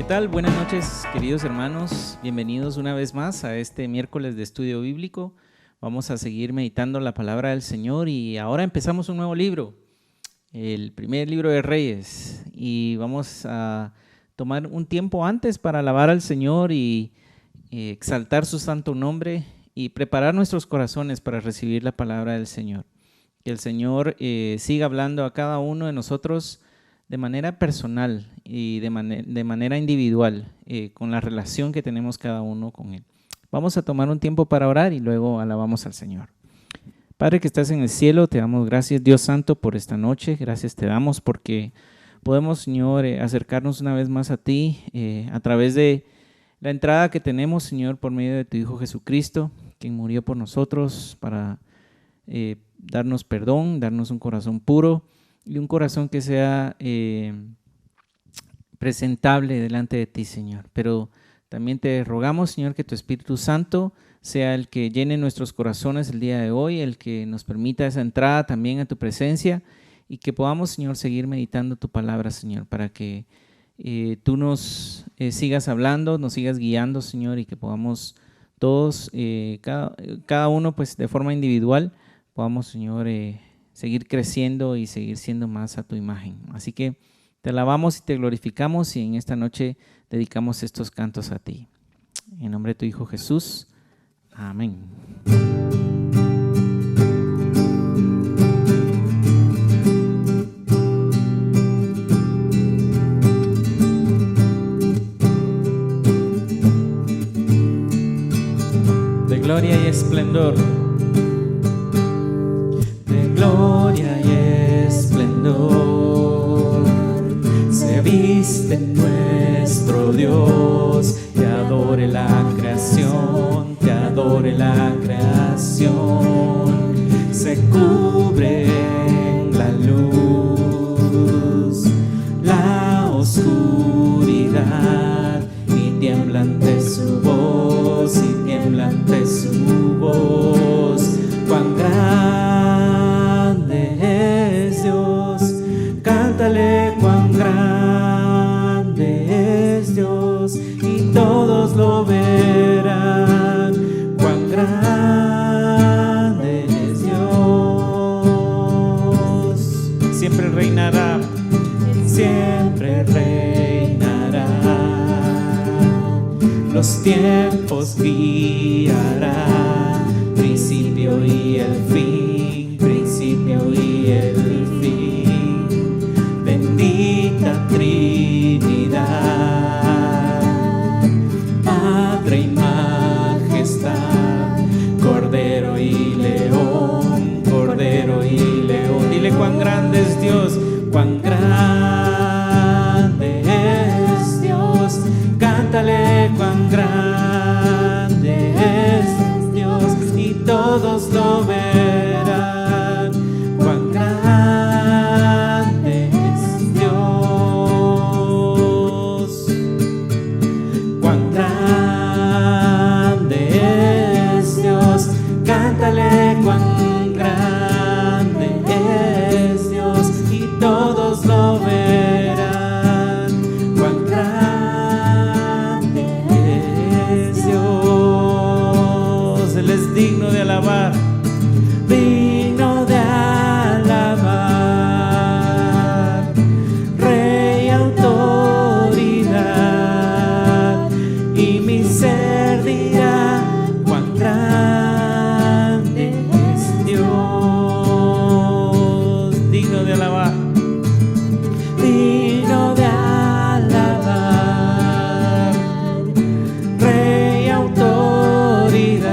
¿Qué tal? Buenas noches, queridos hermanos. Bienvenidos una vez más a este miércoles de estudio bíblico. Vamos a seguir meditando la palabra del Señor y ahora empezamos un nuevo libro, el primer libro de Reyes. Y vamos a tomar un tiempo antes para alabar al Señor y exaltar su santo nombre y preparar nuestros corazones para recibir la palabra del Señor. Que el Señor siga hablando a cada uno de nosotros de manera personal y de manera individual, con la relación que tenemos cada uno con Él. Vamos a tomar un tiempo para orar y luego alabamos al Señor. Padre que estás en el cielo, te damos gracias, Dios Santo, por esta noche. Gracias te damos porque podemos, Señor, acercarnos una vez más a ti a través de la entrada que tenemos, Señor, por medio de tu Hijo Jesucristo, quien murió por nosotros para darnos perdón, darnos un corazón puro y un corazón que sea presentable delante de ti, Señor. Pero también te rogamos, Señor, que tu Espíritu Santo sea el que llene nuestros corazones el día de hoy, el que nos permita esa entrada también a tu presencia y que podamos, Señor, seguir meditando tu palabra, Señor, para que tú nos sigas hablando, nos sigas guiando, Señor, y que podamos todos, cada uno pues de forma individual, podamos, Señor, seguir creciendo y seguir siendo más a tu imagen. Así que te alabamos y te glorificamos y en esta noche dedicamos estos cantos a ti. En nombre de tu Hijo Jesús. Amén. De gloria y esplendor. Gloria y esplendor se viste nuestro Dios. Te adore la creación, te adore la creación. Se cubre en la luz, la oscuridad, y tiembla ante su voz, y tiembla ante su voz. Cuán grande es Dios, cántale cuán grande es Dios, y todos lo verán, cuán grande es Dios. Siempre reinará, siempre reinará, los tiempos guiará, principio y el fin, principio y el fin. Bendita Trinidad, Padre y Majestad, Cordero y León, Cordero y León. dile cuán grande es Dios, cuán grande es Dios, cántale cuán grande es Dios, y todos lo verán, cuán grande es Dios, cuán grande es Dios, cántale cuán grande es Dios, y todos lo verán, cuán grande es Dios. Él es digno de alabar. Digno de alabar, Rey, autoridad, y mi ser dirá cuán grande es Dios. Digno de alabar. Digno de alabar, Rey, autoridad,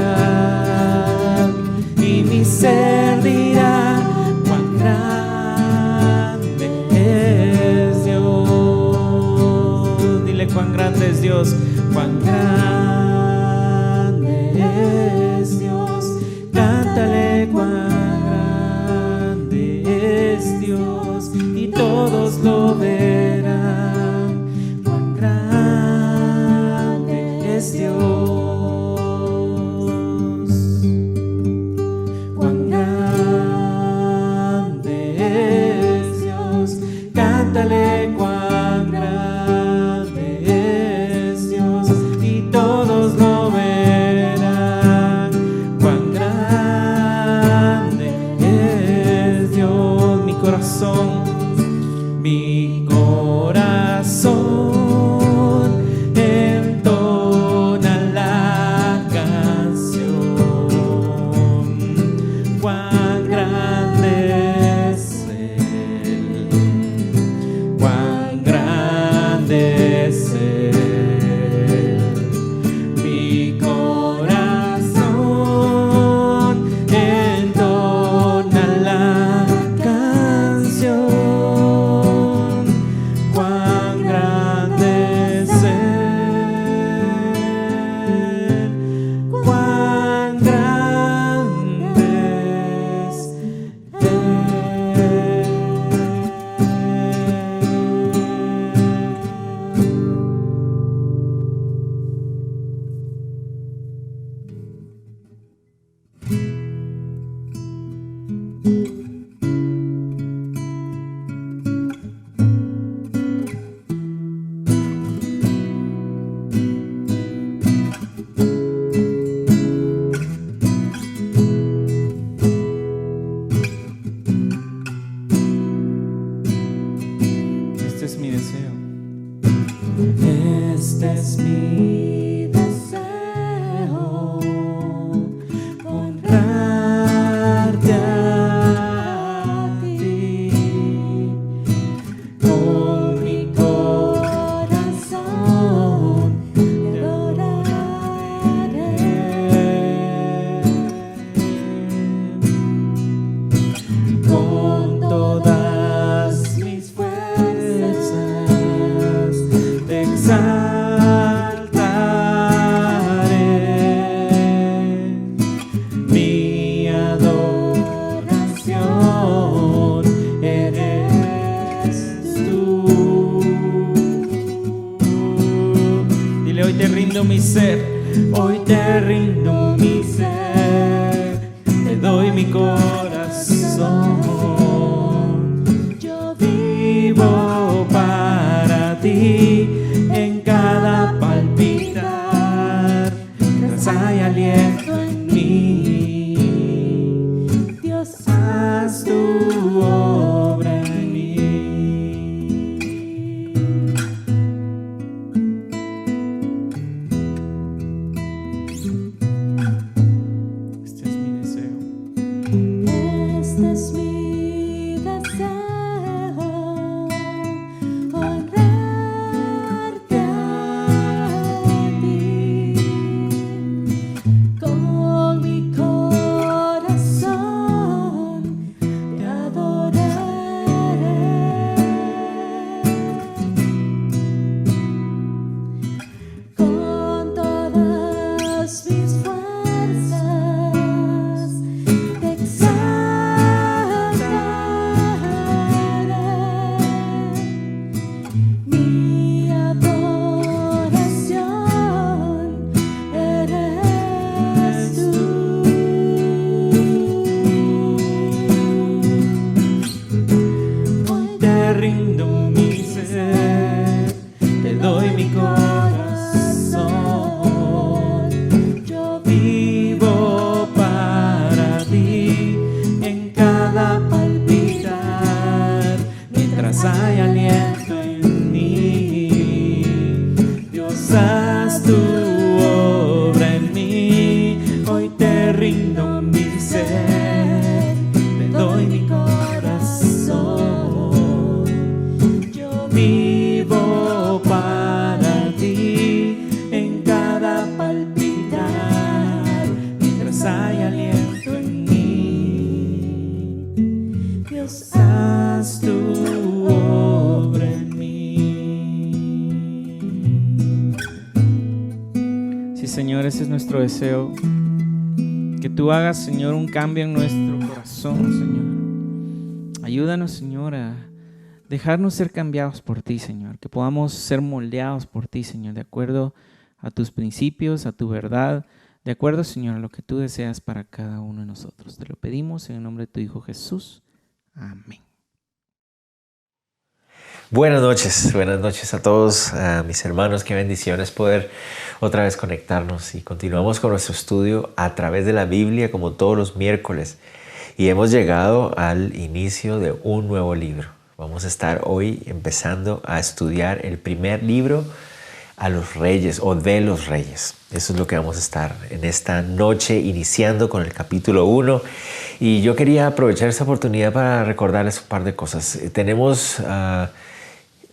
y mi ser dirá cuán grande es Dios. Dile cuán grande es Dios. Cuán grande es Dios, cántale cuán grande es Dios, y todos lo verán, cuán grande es Dios, cuán grande es Dios, cántale cuán grande mi corazón entona la canción. Cuán grande es Él, cuán grande es Él. Mi corazón entona la canción. Cuán grande es Él, cuán grande es Este es mi deseo. Este es mi deseo, honrarte a ti. Con mi corazón te adoraré. Con todas mis fuerzas te exaltaré. Mi adoración eres tú. Dile, hoy te rindo mi ser. Hoy te rindo mi ser, te doy mi corazón. Yo vivo para ti en cada palpitar, mientras hay aliento en mí. Dios, haz tu obra en mí. Este es mi deseo. Este es mi deseo, honrarte a ti. Con mi corazón te adoraré. Con todas mis fuerzas te exaltaré. Mi adoración eres tú. Hoy te rindo mi ser, te doy mi corazón. Yo vivo para ti en cada palpitar, mientras hay aliento en mí. Dios, haz tu obra en mí. Hoy te rindo mi ser, te doy mi corazón. Yo vivo para ti en cada palpitar, mientras hay aliento en mí. Dios, haz tu obra en mí. Sí, Señor, ese es nuestro deseo. Que tú hagas, Señor, un cambio en nuestro corazón, Señor. Ayúdanos, Señor, a dejarnos ser cambiados por ti, Señor. Que podamos ser moldeados por ti, Señor, de acuerdo a tus principios, a tu verdad, de acuerdo, Señor, a lo que tú deseas para cada uno de nosotros. Te lo pedimos en el nombre de tu Hijo Jesús. Amén. Buenas noches a todos, a mis hermanos. Qué bendiciones poder otra vez conectarnos y continuamos con nuestro estudio a través de la Biblia como todos los miércoles. y hemos llegado al inicio de un nuevo libro. Vamos a estar hoy empezando a estudiar el primer libro a los reyes o de los reyes. Eso es lo que vamos a estar en esta noche iniciando con el capítulo 1. Y yo quería aprovechar esta oportunidad para recordarles un par de cosas. Tenemos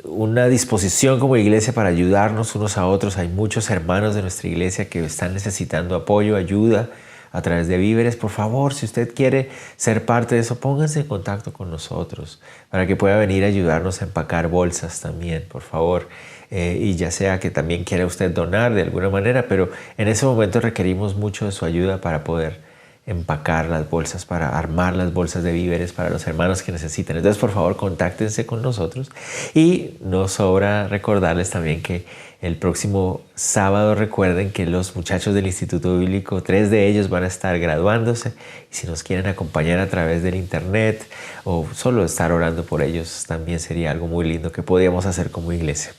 una disposición como iglesia para ayudarnos unos a otros. Hay muchos hermanos de nuestra iglesia que están necesitando apoyo, ayuda a través de víveres. Por favor, si usted quiere ser parte de eso, pónganse en contacto con nosotros para que pueda venir a ayudarnos a empacar bolsas también, por favor. Y ya sea que también quiera usted donar de alguna manera, pero en ese momento requerimos mucho de su ayuda para poder empacar las bolsas, para armar las bolsas de víveres para los hermanos que necesitan. Entonces, por favor, contáctense con nosotros. Y nos sobra recordarles también que el próximo sábado, recuerden que los muchachos del Instituto Bíblico, 3 de ellos van a estar graduándose. Y si nos quieren acompañar a través del internet o solo estar orando por ellos, también sería algo muy lindo que podíamos hacer como iglesia.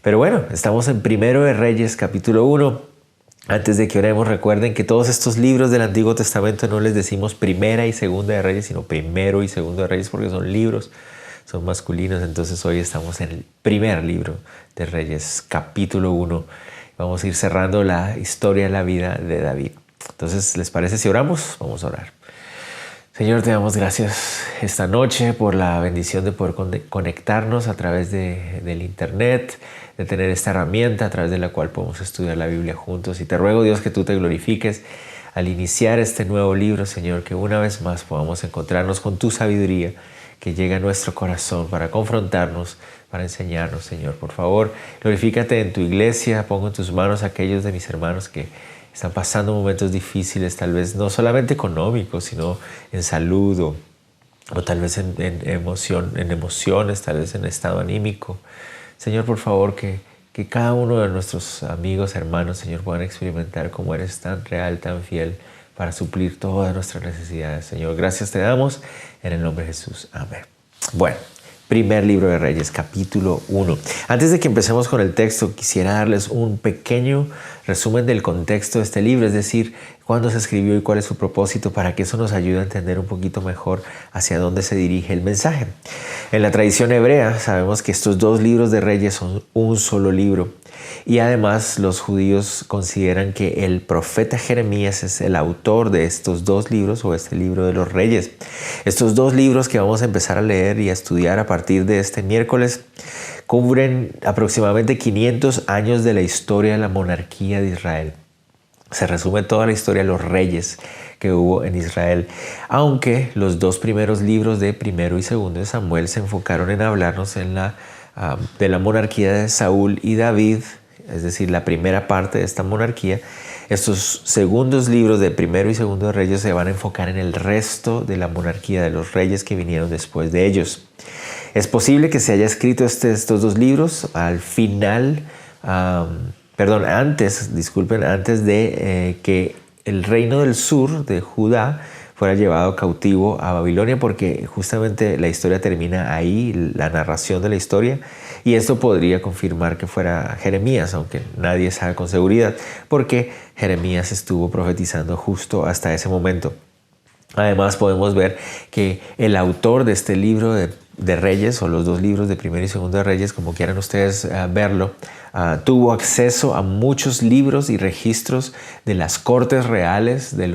Pero bueno, estamos en Primero de Reyes, capítulo 1. Antes de que oremos, recuerden que todos estos libros del Antiguo Testamento no les decimos Primera y Segunda de Reyes, sino Primero y Segundo de Reyes, porque son libros, son masculinos. Entonces hoy estamos en el primer libro de Reyes, capítulo 1. Vamos a ir cerrando la historia de la vida de David. Entonces, ¿les parece si oramos? Vamos a orar. Señor, te damos gracias esta noche por la bendición de poder conectarnos a través del internet, de tener esta herramienta a través de la cual podemos estudiar la Biblia juntos. Y te ruego, Dios, que tú te glorifiques al iniciar este nuevo libro, Señor, que una vez más podamos encontrarnos con tu sabiduría que llega a nuestro corazón para confrontarnos, para enseñarnos, Señor. Por favor, glorifícate en tu iglesia. Pongo en tus manos a aquellos de mis hermanos que están pasando momentos difíciles, tal vez no solamente económicos, sino en salud o tal vez en emociones, tal vez en estado anímico. Señor, por favor, que cada uno de nuestros amigos, hermanos, Señor, puedan experimentar cómo eres tan real, tan fiel para suplir todas nuestras necesidades. Señor, gracias te damos en el nombre de Jesús. Amén. Bueno. Primer libro de Reyes, capítulo 1. Antes de que empecemos con el texto, quisiera darles un pequeño resumen del contexto de este libro, es decir, cuándo se escribió y cuál es su propósito, para que eso nos ayude a entender un poquito mejor hacia dónde se dirige el mensaje. En la tradición hebrea sabemos que estos 2 libros de Reyes son un solo libro. Y además los judíos consideran que el profeta Jeremías es el autor de estos 2 libros o este libro de los reyes. Estos 2 libros que vamos a empezar a leer y a estudiar a partir de este miércoles cubren aproximadamente 500 años de la historia de la monarquía de Israel. Se resume toda la historia de los reyes que hubo en Israel, aunque los 2 primeros libros de Primero y Segundo de Samuel se enfocaron en hablarnos de la monarquía de Saúl y David, es decir, la primera parte de esta monarquía. Estos segundos libros de Primero y Segundo de Reyes se van a enfocar en el resto de la monarquía de los reyes que vinieron después de ellos. Es posible que se haya escrito estos 2 libros al final, antes de que el reino del sur de Judá fuera llevado cautivo a Babilonia, porque justamente la historia termina ahí, la narración de la historia, y esto podría confirmar que fuera Jeremías, aunque nadie sabe con seguridad, porque Jeremías estuvo profetizando justo hasta ese momento. Además, podemos ver que el autor de este libro de Reyes, o los 2 libros de Primero y Segundo de Reyes, como quieran ustedes verlo, tuvo acceso a muchos libros y registros de las cortes reales de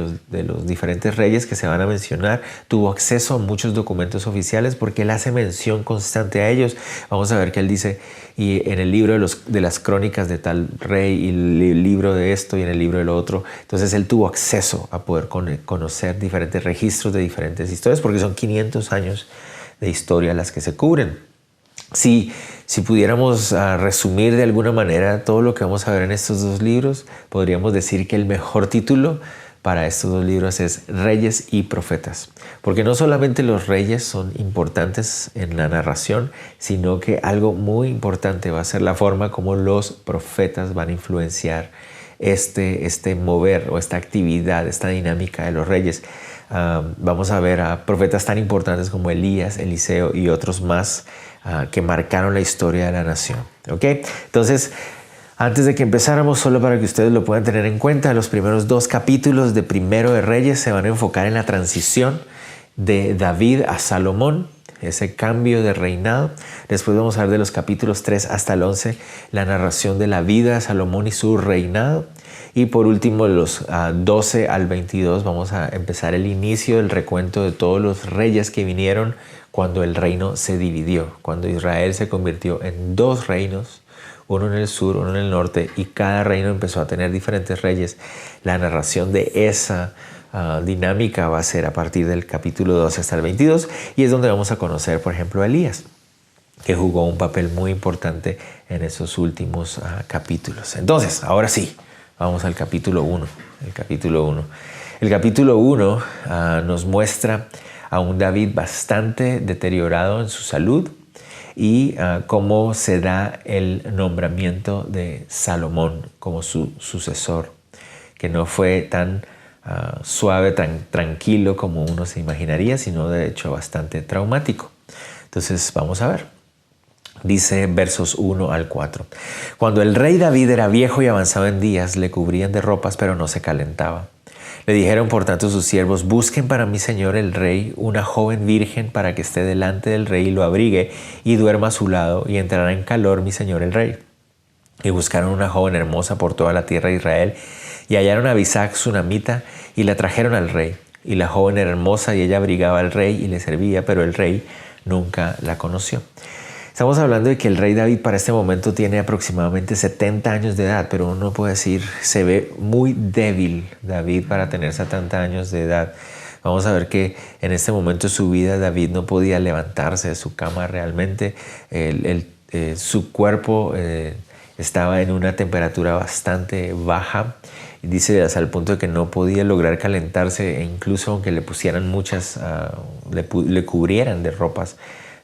los diferentes reyes que se van a mencionar. Tuvo acceso a muchos documentos oficiales porque él hace mención constante a ellos. Vamos a ver que él dice, y en el libro de las crónicas de tal rey, y el libro de esto y en el libro de lo otro. Entonces él tuvo acceso a poder conocer diferentes registros de diferentes historias, porque son 500 años de historia las que se cubren. Si pudiéramos resumir de alguna manera todo lo que vamos a ver en estos 2 libros, podríamos decir que el mejor título para estos 2 libros es Reyes y Profetas, porque no solamente los reyes son importantes en la narración, sino que algo muy importante va a ser la forma como los profetas van a influenciar este mover o esta actividad, esta dinámica de los reyes. Vamos a ver a profetas tan importantes como Elías, Eliseo y otros más que marcaron la historia de la nación. ¿Okay? Entonces, antes de que empezáramos, solo para que ustedes lo puedan tener en cuenta, los primeros 2 capítulos de Primero de Reyes se van a enfocar en la transición de David a Salomón, ese cambio de reinado. Después vamos a ver de los capítulos 3 hasta el 11 la narración de la vida de Salomón y su reinado. Y por último, de los 12 al 22 vamos a empezar el inicio del recuento de todos los reyes que vinieron cuando el reino se dividió, cuando Israel se convirtió en 2 reinos, uno en el sur, uno en el norte, y cada reino empezó a tener diferentes reyes. La narración de esa dinámica va a ser a partir del capítulo 12 hasta el 22, y es donde vamos a conocer, por ejemplo, a Elías, que jugó un papel muy importante en esos últimos capítulos. Entonces, ahora sí, vamos al capítulo 1. El capítulo 1 nos muestra a un David bastante deteriorado en su salud y cómo se da el nombramiento de Salomón como su sucesor, que no fue tan suave, tan tranquilo como uno se imaginaría, sino de hecho bastante traumático. Entonces vamos a ver. Dice versos 1 al 4. Cuando el rey David era viejo y avanzado en días, le cubrían de ropas, pero no se calentaba. Le dijeron por tanto sus siervos: busquen para mi señor el rey una joven virgen para que esté delante del rey y lo abrigue y duerma a su lado, y entrará en calor mi señor el rey. Y buscaron una joven hermosa por toda la tierra de Israel, y hallaron a Abisag sunamita, y la trajeron al rey. Y la joven era hermosa, y ella abrigaba al rey y le servía, pero el rey nunca la conoció. Estamos hablando de que el rey David para este momento tiene aproximadamente 70 años de edad, pero uno puede decir, se ve muy débil David para tener 70 años de edad. Vamos a ver que en este momento de su vida David no podía levantarse de su cama realmente. Su cuerpo estaba en una temperatura bastante baja. Dice hasta el punto de que no podía lograr calentarse, e incluso aunque le pusieran muchas, le cubrieran de ropas,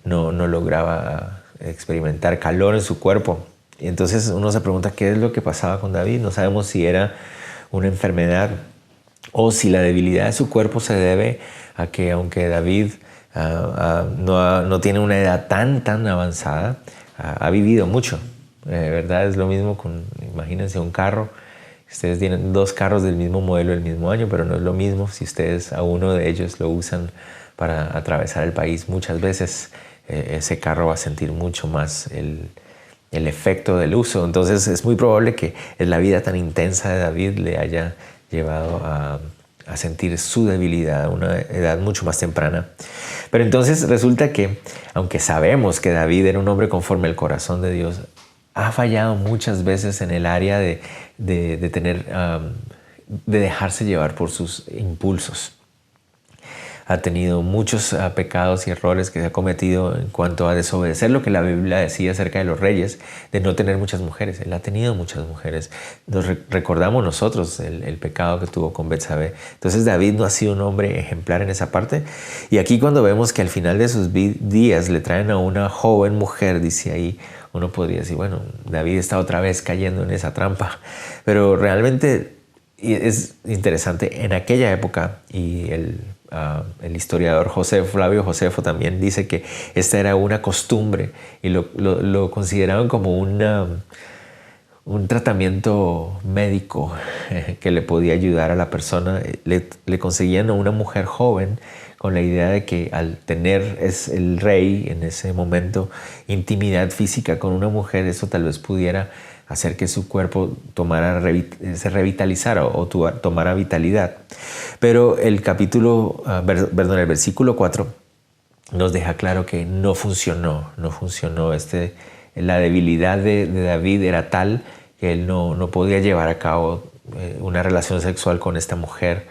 no lograba experimentar calor en su cuerpo. Y entonces uno se pregunta qué es lo que pasaba con David. No sabemos si era una enfermedad o si la debilidad de su cuerpo se debe a que, aunque David no tiene una edad tan avanzada, ha vivido mucho, ¿verdad? Es lo mismo imagínense un carro. Ustedes tienen 2 carros del mismo modelo del mismo año, pero no es lo mismo si ustedes a uno de ellos lo usan para atravesar el país. Muchas veces ese carro va a sentir mucho más el efecto del uso. Entonces es muy probable que la vida tan intensa de David le haya llevado a sentir su debilidad a una edad mucho más temprana. Pero entonces resulta que, aunque sabemos que David era un hombre conforme al corazón de Dios, ha fallado muchas veces en el área de dejarse llevar por sus impulsos. Ha tenido muchos pecados y errores que se ha cometido en cuanto a desobedecer lo que la Biblia decía acerca de los reyes, de no tener muchas mujeres. Él ha tenido muchas mujeres. Recordamos nosotros el pecado que tuvo con Betsabé. Entonces David no ha sido un hombre ejemplar en esa parte. Y aquí cuando vemos que al final de sus días le traen a una joven mujer, dice ahí, uno podría decir, bueno, David está otra vez cayendo en esa trampa. Pero realmente es interesante, en aquella época, y el historiador Flavio Josefo también dice que esta era una costumbre y lo consideraban como un tratamiento médico que le podía ayudar a la persona. Le conseguían a una mujer joven con la idea de que al tener el rey en ese momento intimidad física con una mujer, eso tal vez pudiera hacer que su cuerpo se revitalizara o tomara vitalidad. Pero el versículo 4 nos deja claro que no funcionó. La debilidad de David era tal que él no podía llevar a cabo una relación sexual con esta mujer,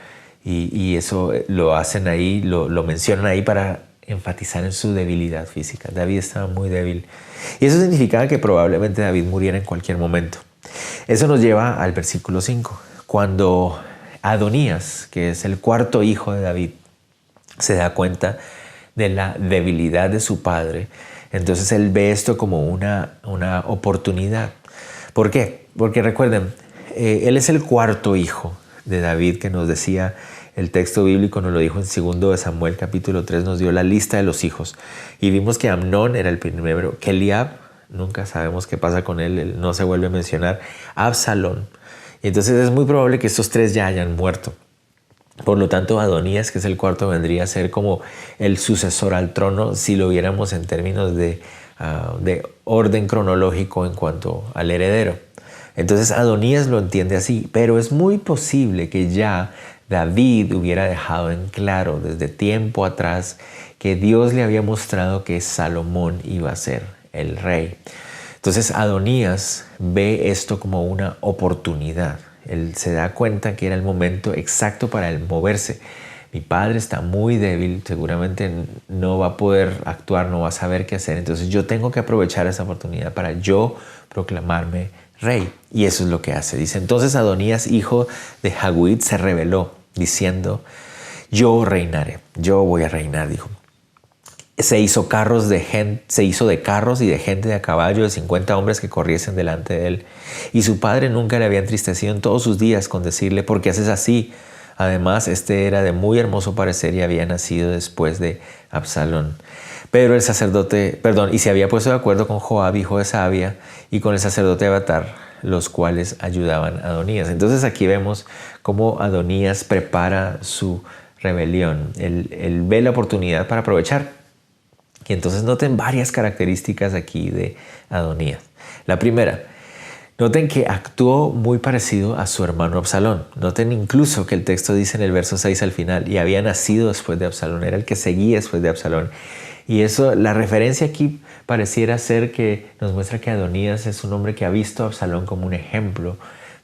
y eso lo hacen ahí, lo mencionan ahí para enfatizar en su debilidad física. David estaba muy débil, y eso significaba que probablemente David muriera en cualquier momento. Eso nos lleva al versículo 5, cuando Adonías, que es el 4º hijo de David, se da cuenta de la debilidad de su padre. Entonces él ve esto como una oportunidad. ¿Por qué? Porque recuerden, él es el 4º hijo de David, que nos decía el texto bíblico, nos lo dijo en 2 de Samuel capítulo 3, nos dio la lista de los hijos. Y vimos que Amnón era el primero, que Eliab, nunca sabemos qué pasa con él no se vuelve a mencionar, Absalón. Y entonces es muy probable que estos 3 ya hayan muerto. Por lo tanto, Adonías, que es el cuarto, vendría a ser como el sucesor al trono si lo viéramos en términos de orden cronológico en cuanto al heredero. Entonces Adonías lo entiende así, pero es muy posible que ya David hubiera dejado en claro desde tiempo atrás que Dios le había mostrado que Salomón iba a ser el rey. Entonces Adonías ve esto como una oportunidad. Él se da cuenta que era el momento exacto para él moverse. Mi padre está muy débil, seguramente no va a poder actuar, no va a saber qué hacer. Entonces yo tengo que aprovechar esa oportunidad para yo proclamarme rey. Y eso es lo que hace. Dice, entonces Adonías, hijo de Haguit, se rebeló diciendo, yo reinaré, yo voy a reinar, dijo. Se hizo de carros y de gente de a caballo, de 50 hombres que corriesen delante de él. Y su padre nunca le había entristecido en todos sus días con decirle, ¿por qué haces así? Además, este era de muy hermoso parecer y había nacido después de Absalón. Pero el sacerdote, y se había puesto de acuerdo con Joab, hijo de Sabia, y con el sacerdote Abiatar, los cuales ayudaban a Adonías. Entonces aquí vemos cómo Adonías prepara su rebelión. Él ve la oportunidad para aprovechar. Y entonces noten varias características aquí de Adonías. La primera, noten que actuó muy parecido a su hermano Absalón. Noten incluso que el texto dice en el verso 6 al final, y había nacido después de Absalón, era el que seguía después de Absalón. Y eso, la referencia aquí pareciera ser que nos muestra que Adonías es un hombre que ha visto a Absalón como un ejemplo.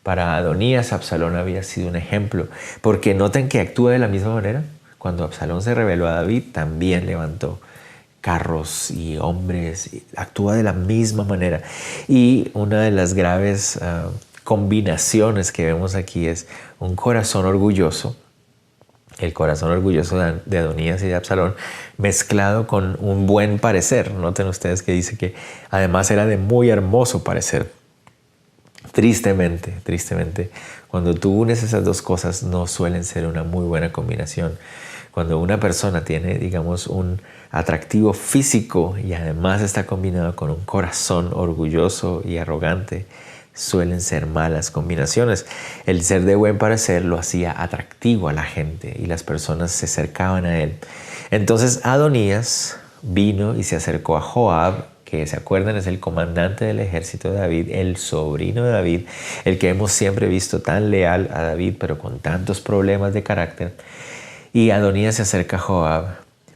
Para Adonías, Absalón había sido un ejemplo, porque noten que actúa de la misma manera. Cuando Absalón se rebeló a David, también levantó carros y hombres, actúa de la misma manera. Y una de las graves combinaciones que vemos aquí es un corazón orgulloso, el corazón orgulloso de Adonías y de Absalón, mezclado con un buen parecer. Noten ustedes que dice que además era de muy hermoso parecer. Tristemente, cuando tú unes esas dos cosas no suelen ser una muy buena combinación. Cuando una persona tiene, digamos, un atractivo físico y además está combinado con un corazón orgulloso y arrogante, suelen ser malas combinaciones. El ser de buen parecer lo hacía atractivo a la gente y las personas se acercaban a él. Entonces Adonías vino y se acercó a Joab, que se acuerdan es el comandante del ejército de David, el sobrino de David, el que hemos siempre visto tan leal a David, pero con tantos problemas de carácter. Y Adonías se acerca a Joab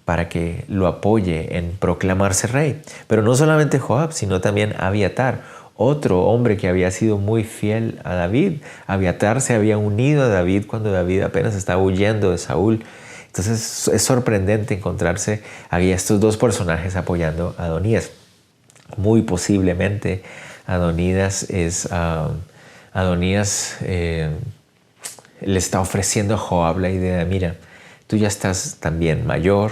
para que lo apoye en proclamarse rey. Pero no solamente Joab, sino también Abiatar, otro hombre que había sido muy fiel a David. Abiatar se había unido a David cuando David apenas estaba huyendo de Saúl. Entonces es sorprendente encontrarse ahí estos dos personajes apoyando a Adonías. Muy posiblemente Adonías le está ofreciendo a Joab la idea de, mira, tú ya estás también mayor,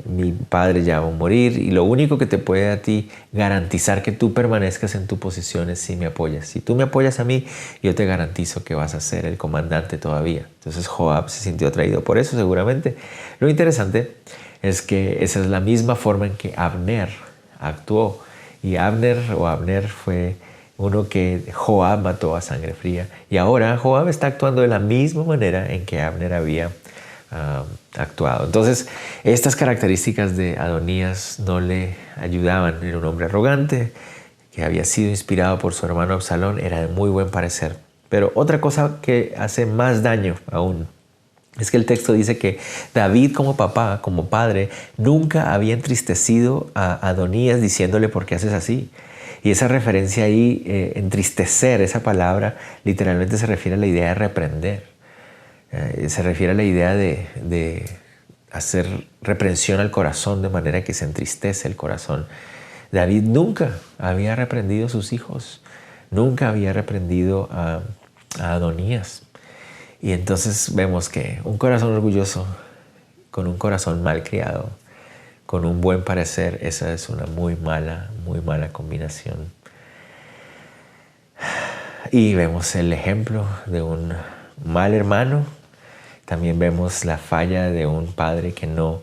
mi padre ya va a morir y lo único que te puede a ti garantizar que tú permanezcas en tu posición es si me apoyas. Si tú me apoyas a mí, yo te garantizo que vas a ser el comandante todavía. Entonces Joab se sintió atraído por eso seguramente. Lo interesante es que esa es la misma forma en que Abner actuó. Y Abner fue uno que Joab mató a sangre fría. Y ahora Joab está actuando de la misma manera en que Abner había actuado. Entonces, estas características de Adonías no le ayudaban. Era un hombre arrogante que había sido inspirado por su hermano Absalón. Era de muy buen parecer. Pero otra cosa que hace más daño aún es que el texto dice que David como papá, como padre, nunca había entristecido a Adonías diciéndole ¿por qué haces así? Y esa referencia ahí, entristecer, esa palabra literalmente se refiere a la idea de reprender. Se refiere a la idea de hacer reprensión al corazón de manera que se entristece el corazón. David nunca había reprendido a sus hijos, nunca había reprendido a Adonías. Y entonces vemos que un corazón orgulloso con un corazón mal criado, con un buen parecer, esa es una muy mala combinación. Y vemos el ejemplo de un mal hermano. También vemos la falla de un padre que no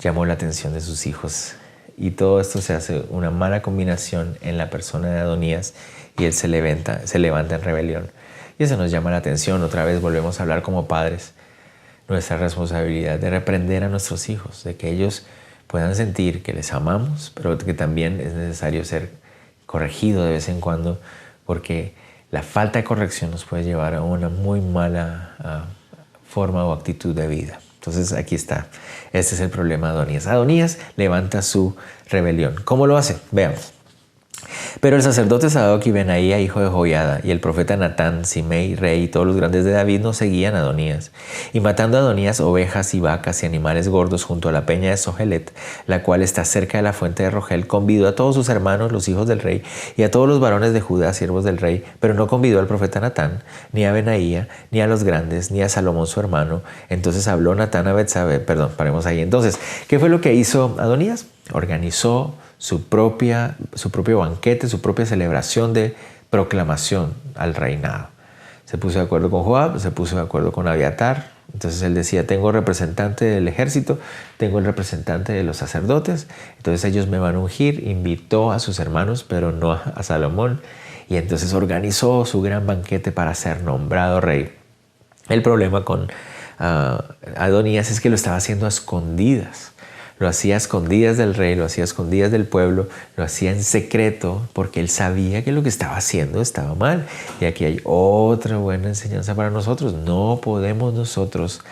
llamó la atención de sus hijos. Y todo esto se hace una mala combinación en la persona de Adonías y él se levanta en rebelión. Y eso nos llama la atención. Otra vez volvemos a hablar como padres. Nuestra responsabilidad de reprender a nuestros hijos, de que ellos puedan sentir que les amamos, pero que también es necesario ser corregido de vez en cuando, porque la falta de corrección nos puede llevar a una muy mala forma o actitud de vida. Entonces aquí está. Este es el problema de Adonías. Adonías levanta su rebelión. ¿Cómo lo hace? Veamos. Pero el sacerdote Sadoc y Benaía, hijo de Joiada, y el profeta Natán, Simei, rey, y todos los grandes de David no seguían a Adonías. Y matando a Adonías ovejas y vacas y animales gordos junto a la peña de Sohelet, la cual está cerca de la fuente de Rogel, convidó a todos sus hermanos, los hijos del rey, y a todos los varones de Judá, siervos del rey, pero no convidó al profeta Natán, ni a Benaía, ni a los grandes, ni a Salomón su hermano. Entonces habló Natán a Betsabé. Paremos ahí. Entonces, ¿qué fue lo que hizo Adonías? Organizó su propio banquete, su propia celebración de proclamación al reinado. Se puso de acuerdo con Joab, se puso de acuerdo con Abiatar. Entonces él decía, tengo representante del ejército, tengo el representante de los sacerdotes, entonces ellos me van a ungir. Invitó a sus hermanos, pero no a Salomón, y entonces organizó su gran banquete para ser nombrado rey. El problema con Adonías es que lo estaba haciendo a escondidas. Lo hacía a escondidas del rey, lo hacía a escondidas del pueblo, lo hacía en secreto porque él sabía que lo que estaba haciendo estaba mal. Y aquí hay otra buena enseñanza para nosotros. No podemos nosotros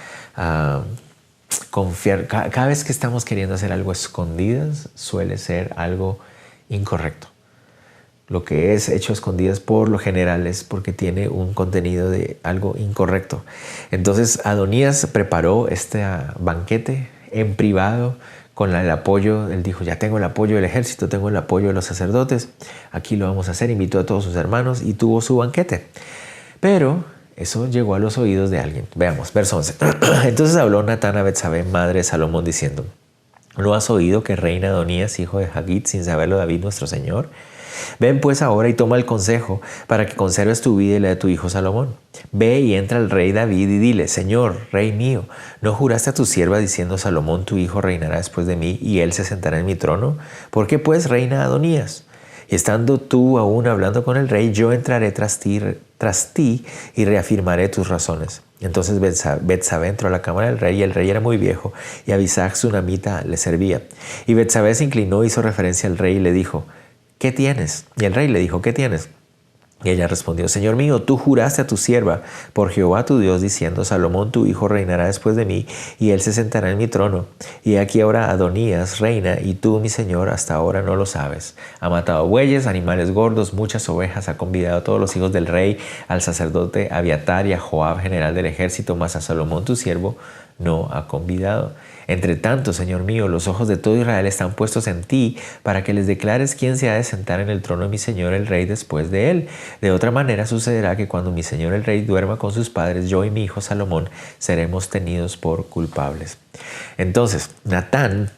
confiar. Cada vez que estamos queriendo hacer algo a escondidas suele ser algo incorrecto. Lo que es hecho a escondidas por lo general es porque tiene un contenido de algo incorrecto. Entonces Adonías preparó este banquete en privado con el apoyo. Él dijo, ya tengo el apoyo del ejército, tengo el apoyo de los sacerdotes, aquí lo vamos a hacer. Invitó a todos sus hermanos y tuvo su banquete. Pero eso llegó a los oídos de alguien. Veamos, verso 11. Entonces habló Natán a Betsabé, madre de Salomón, diciendo, ¿no has oído que reina Adonías, hijo de Hagit, sin saberlo David nuestro señor? Ven pues ahora y toma el consejo para que conserves tu vida y la de tu hijo Salomón. Ve y entra al rey David y dile, Señor, rey mío, ¿no juraste a tu sierva diciendo, Salomón tu hijo reinará después de mí y él se sentará en mi trono? ¿Por qué pues reina Adonías? Y estando tú aún hablando con el rey, yo entraré tras ti y reafirmaré tus razones. Entonces Betsabé entró a la cámara del rey, y el rey era muy viejo, y Abisag sunamita le servía. Y Betsabé se inclinó, hizo referencia al rey y le dijo, ¿qué tienes? Y el rey le dijo, ¿qué tienes? Y ella respondió, Señor mío, tú juraste a tu sierva por Jehová tu Dios, diciendo, Salomón tu hijo reinará después de mí, y él se sentará en mi trono. Y aquí ahora Adonías reina, y tú, mi señor, hasta ahora no lo sabes. Ha matado bueyes, animales gordos, muchas ovejas, ha convidado a todos los hijos del rey, al sacerdote Abiatar y a Joab, general del ejército, mas a Salomón tu siervo no ha convidado. Entre tanto, Señor mío, los ojos de todo Israel están puestos en ti para que les declares quién se ha de sentar en el trono de mi señor el rey después de él. De otra manera sucederá que cuando mi señor el rey duerma con sus padres, yo y mi hijo Salomón seremos tenidos por culpables. Entonces, Natán,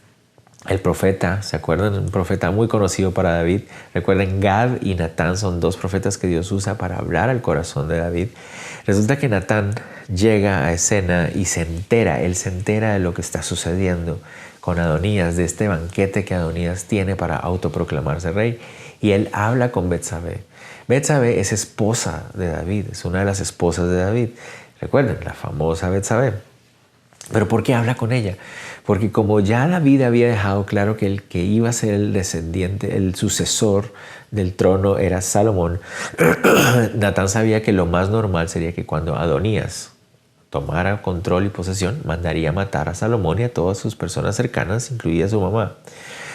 el profeta, ¿se acuerdan? Un profeta muy conocido para David. Recuerden, Gad y Natán son dos profetas que Dios usa para hablar al corazón de David. Resulta que Natán llega a escena y él se entera de lo que está sucediendo con Adonías, de este banquete que Adonías tiene para autoproclamarse rey. Y él habla con Betsabé. Betsabé es esposa de David, es una de las esposas de David. Recuerden, la famosa Betsabé. ¿Pero por qué habla con ella? Porque como ya David había dejado claro que el que iba a ser el descendiente, el sucesor del trono era Salomón, Natán sabía que lo más normal sería que cuando Adonías tomara control y posesión, mandaría matar a Salomón y a todas sus personas cercanas, incluida su mamá.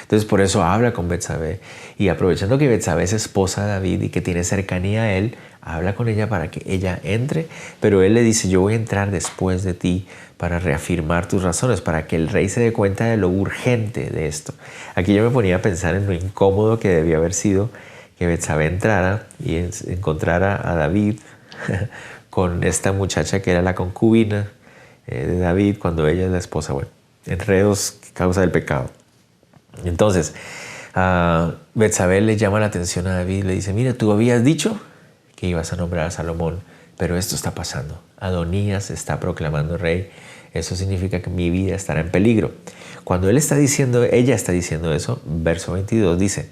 Entonces por eso habla con Betsabé, y aprovechando que Betsabé es esposa de David y que tiene cercanía a él, habla con ella para que ella entre, pero él le dice, yo voy a entrar después de ti para reafirmar tus razones, para que el rey se dé cuenta de lo urgente de esto. Aquí yo me ponía a pensar en lo incómodo que debía haber sido que Betsabé entrara y encontrara a David con esta muchacha que era la concubina de David cuando ella es la esposa. Bueno, enredos causa del pecado. Entonces, Betsabé le llama la atención a David y le dice, mira, tú habías dicho que ibas a nombrar a Salomón, pero esto está pasando. Adonías está proclamando rey. Eso significa que mi vida estará en peligro. Cuando ella está diciendo eso, verso 22 dice,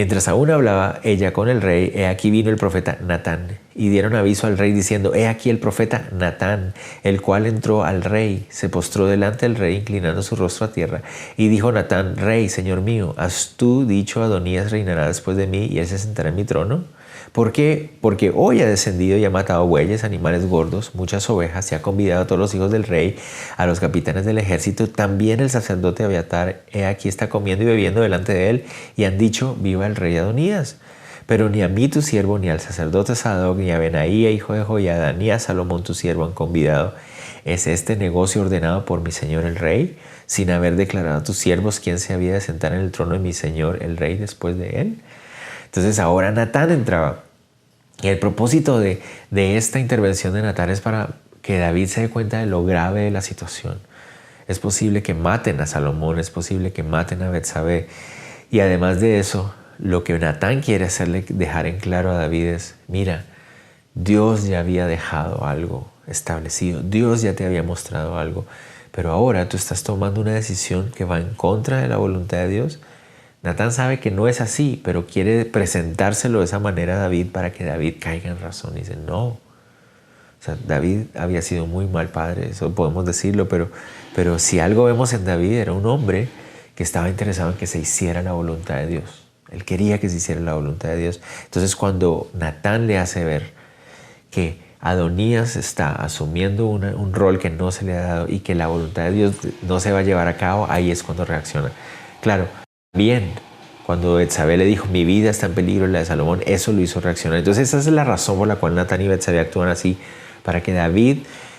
Mientras aún hablaba ella con el rey, he aquí vino el profeta Natán, y dieron aviso al rey diciendo, he aquí el profeta Natán, el cual entró al rey, se postró delante del rey, inclinando su rostro a tierra, y dijo Natán, rey, señor mío, ¿has tú dicho Adonías reinará después de mí, y él se sentará en mi trono? ¿Por qué? Porque hoy ha descendido y ha matado bueyes, animales gordos, muchas ovejas, y ha convidado a todos los hijos del rey, a los capitanes del ejército, también el sacerdote Abiatar, he aquí está comiendo y bebiendo delante de él, y han dicho, viva el rey Adonías. Pero ni a mí tu siervo, ni al sacerdote Sadoc, ni a Benaía, hijo de Joiada, ni a Salomón tu siervo han convidado. ¿Es este negocio ordenado por mi señor el rey, sin haber declarado a tus siervos quién se había de sentar en el trono de mi señor el rey después de él? Entonces ahora Natán entraba. Y el propósito de esta intervención de Natán es para que David se dé cuenta de lo grave de la situación. Es posible que maten a Salomón, es posible que maten a Betsabé. Y además de eso, lo que Natán quiere hacerle dejar en claro a David es, mira, Dios ya había dejado algo establecido, Dios ya te había mostrado algo, pero ahora tú estás tomando una decisión que va en contra de la voluntad de Dios. Natán sabe que no es así, pero quiere presentárselo de esa manera a David para que David caiga en razón. Y dice, no. O sea, David había sido muy mal padre, eso podemos decirlo, pero si algo vemos en David, era un hombre que estaba interesado en que se hiciera la voluntad de Dios. Él quería que se hiciera la voluntad de Dios. Entonces cuando Natán le hace ver que Adonías está asumiendo un rol que no se le ha dado y que la voluntad de Dios no se va a llevar a cabo, ahí es cuando reacciona. Claro, bien, cuando Betsabé le dijo, mi vida está en peligro, la de Salomón, eso lo hizo reaccionar. Entonces esa es la razón por la cual Natán y Betsabé actúan así, para que David,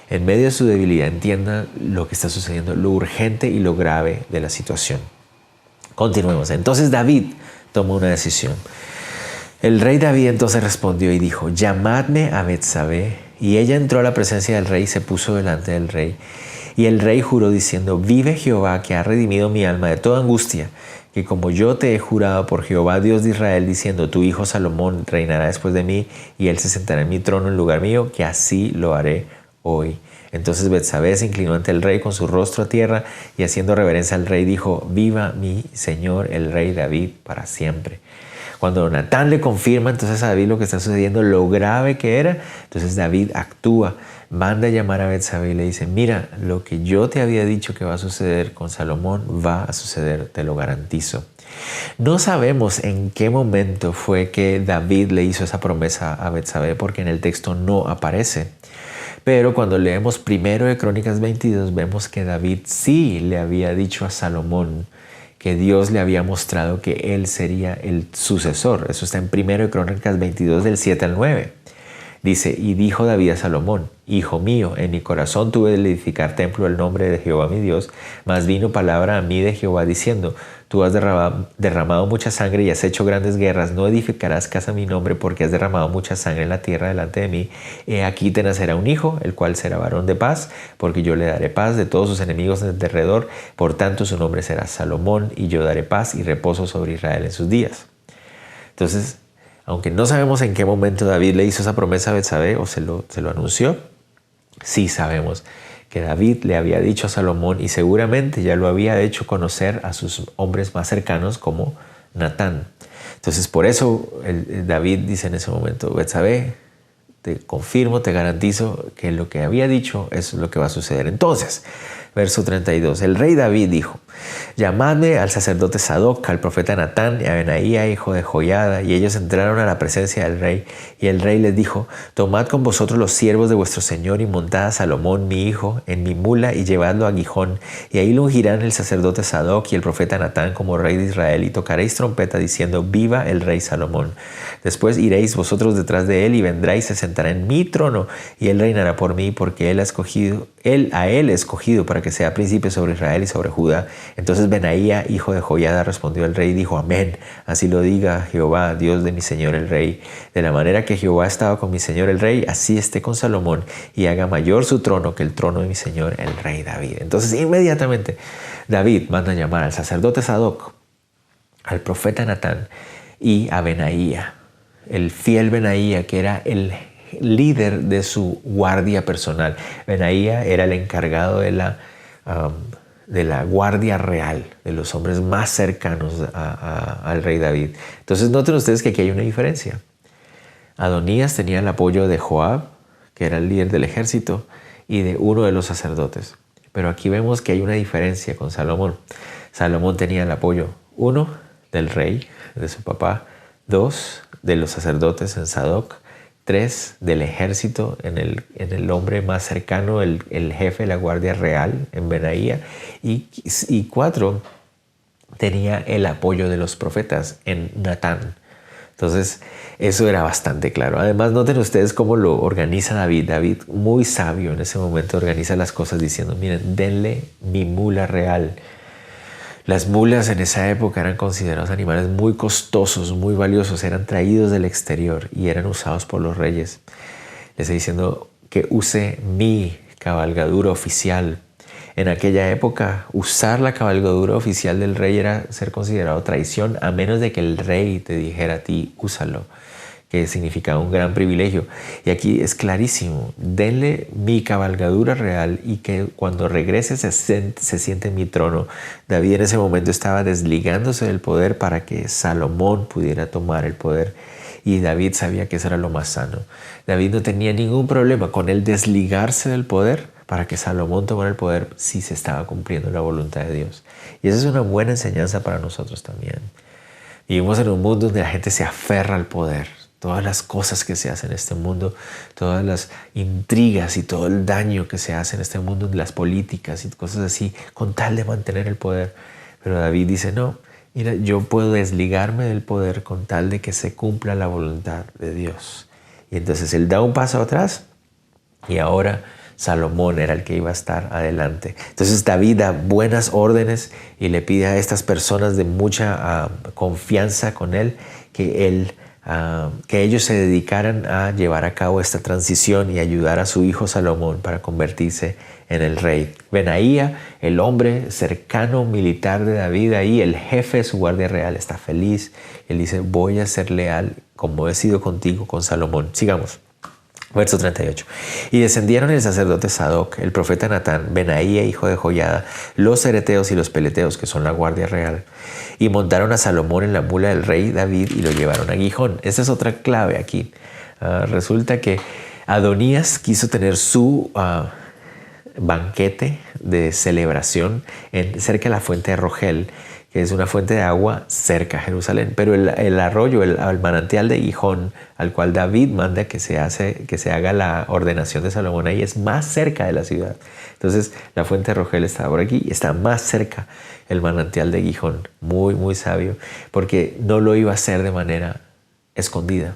en medio de su debilidad, entienda lo que está sucediendo, lo urgente y lo grave de la situación. Continuemos. Entonces David tomó una decisión. El rey David entonces respondió y dijo, llamadme a Betsabé. Y ella entró a la presencia del rey y se puso delante del rey. Y el rey juró diciendo, vive Jehová, que ha redimido mi alma de toda angustia, que como yo te he jurado por Jehová Dios de Israel, diciendo, tu hijo Salomón reinará después de mí, y él se sentará en mi trono en lugar mío, que así lo haré hoy. Entonces Betsabé se inclinó ante el rey con su rostro a tierra, y haciendo reverencia al rey dijo, viva mi señor el rey David para siempre. Cuando Natán le confirma entonces a David lo que está sucediendo, lo grave que era, entonces David actúa, manda a llamar a Betsabé y le dice, mira, lo que yo te había dicho que va a suceder con Salomón, va a suceder, te lo garantizo. No sabemos en qué momento fue que David le hizo esa promesa a Betsabé, porque en el texto no aparece. Pero cuando leemos 1 de Crónicas 22, vemos que David sí le había dicho a Salomón que Dios le había mostrado que él sería el sucesor. Eso está en 1 de Crónicas 22, del 7 al 9. Dice, y dijo David a Salomón, hijo mío, en mi corazón tuve de edificar templo al nombre de Jehová mi Dios, mas vino palabra a mí de Jehová diciendo, tú has derramado mucha sangre y has hecho grandes guerras, no edificarás casa a mi nombre porque has derramado mucha sangre en la tierra delante de mí. He aquí te nacerá un hijo, el cual será varón de paz, porque yo le daré paz de todos sus enemigos en derredor, por tanto su nombre será Salomón, y yo daré paz y reposo sobre Israel en sus días. Entonces, aunque no sabemos en qué momento David le hizo esa promesa a Betsabé o se lo anunció, sí sabemos que David le había dicho a Salomón y seguramente ya lo había hecho conocer a sus hombres más cercanos como Natán. Entonces por eso David dice en ese momento, Betsabé, te confirmo, te garantizo que lo que había dicho es lo que va a suceder. Entonces, verso 32, el rey David dijo, llamadme al sacerdote Sadoc, al profeta Natán y a Benaía, hijo de Joiada. Y ellos entraron a la presencia del rey. Y el rey les dijo, tomad con vosotros los siervos de vuestro señor y montad a Salomón, mi hijo, en mi mula y llevadlo a Gijón. Y ahí lo ungirán el sacerdote Sadoc y el profeta Natán como rey de Israel. Y tocaréis trompeta diciendo, viva el rey Salomón. Después iréis vosotros detrás de él y vendrá y se sentará en mi trono. Y él reinará por mí porque a él he escogido para que sea príncipe sobre Israel y sobre Judá. Entonces Benaía, hijo de Joiada, respondió al rey y dijo, amén, así lo diga Jehová, Dios de mi señor el rey. De la manera que Jehová ha estado con mi señor el rey, así esté con Salomón y haga mayor su trono que el trono de mi señor el rey David. Entonces inmediatamente David manda a llamar al sacerdote Sadoc, al profeta Natán y a Benaía, el fiel Benaía, que era el líder de su guardia personal. Benaía era el encargado de de la guardia real, de los hombres más cercanos al rey David. Entonces noten ustedes que aquí hay una diferencia. Adonías tenía el apoyo de Joab, que era el líder del ejército, y de uno de los sacerdotes. Pero aquí vemos que hay una diferencia con Salomón. Salomón tenía el apoyo, 1, del rey, de su papá, 2, de los sacerdotes en Sadoc, 3, del ejército en el hombre más cercano, el jefe de la guardia real en Benaía, y 4, tenía el apoyo de los profetas en Natán. Entonces, eso era bastante claro. Además, noten ustedes cómo lo organiza David. David, muy sabio en ese momento, organiza las cosas diciendo, miren, denle mi mula real. Las mulas en esa época eran considerados animales muy costosos, muy valiosos. Eran traídos del exterior y eran usados por los reyes. Le estoy diciendo que use mi cabalgadura oficial. En aquella época, usar la cabalgadura oficial del rey era ser considerado traición, a menos de que el rey te dijera a ti, úsalo, que significaba un gran privilegio. Y aquí es clarísimo, denle mi cabalgadura real y que cuando regrese se siente en mi trono. David en ese momento estaba desligándose del poder para que Salomón pudiera tomar el poder. Y David sabía que eso era lo más sano. David no tenía ningún problema con el desligarse del poder para que Salomón tomara el poder si se estaba cumpliendo la voluntad de Dios. Y esa es una buena enseñanza para nosotros también. Vivimos en un mundo donde la gente se aferra al poder. Todas las cosas que se hacen en este mundo, todas las intrigas y todo el daño que se hace en este mundo, las políticas y cosas así, con tal de mantener el poder. Pero David dice, no, mira, yo puedo desligarme del poder con tal de que se cumpla la voluntad de Dios. Y entonces él da un paso atrás y ahora Salomón era el que iba a estar adelante. Entonces David da buenas órdenes y le pide a estas personas de mucha confianza con él que ellos se dedicaran a llevar a cabo esta transición y ayudar a su hijo Salomón para convertirse en el rey. Benaía, el hombre cercano militar de David ahí, el jefe de su guardia real, está feliz. Él dice, voy a ser leal como he sido contigo con Salomón. Sigamos. Verso 38. Y descendieron el sacerdote Sadoc, el profeta Natán, Benaía, hijo de Joiada, los ereteos y los peleteos, que son la guardia real, y montaron a Salomón en la mula del rey David y lo llevaron a Gijón. Esta es otra clave aquí. Resulta que Adonías quiso tener su banquete de celebración cerca de la fuente de Rogel, que es una fuente de agua cerca a Jerusalén. Pero el arroyo, el manantial de Gijón, al cual David manda que se haga la ordenación de Salomón, ahí es más cerca de la ciudad. Entonces la fuente de Rogel está por aquí y está más cerca el manantial de Gijón. Muy, muy sabio, porque no lo iba a hacer de manera escondida.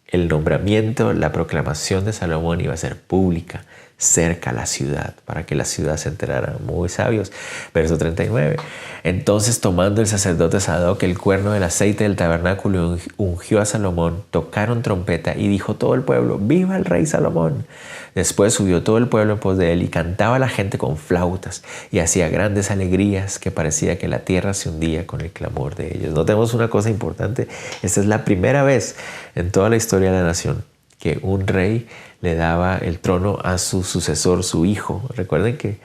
El nombramiento, la proclamación de Salomón iba a ser pública, cerca a la ciudad, para que la ciudad se enterara. Muy sabios. Verso 39. Entonces, tomando el sacerdote Sadoc el cuerno del aceite del tabernáculo, ungió a Salomón, tocaron trompeta y dijo todo el pueblo, ¡viva el rey Salomón! Después subió todo el pueblo en pos de él y cantaba a la gente con flautas y hacía grandes alegrías que parecía que la tierra se hundía con el clamor de ellos. Notemos una cosa importante. Esta es la primera vez en toda la historia de la nación que un rey le daba el trono a su sucesor, su hijo. Recuerden que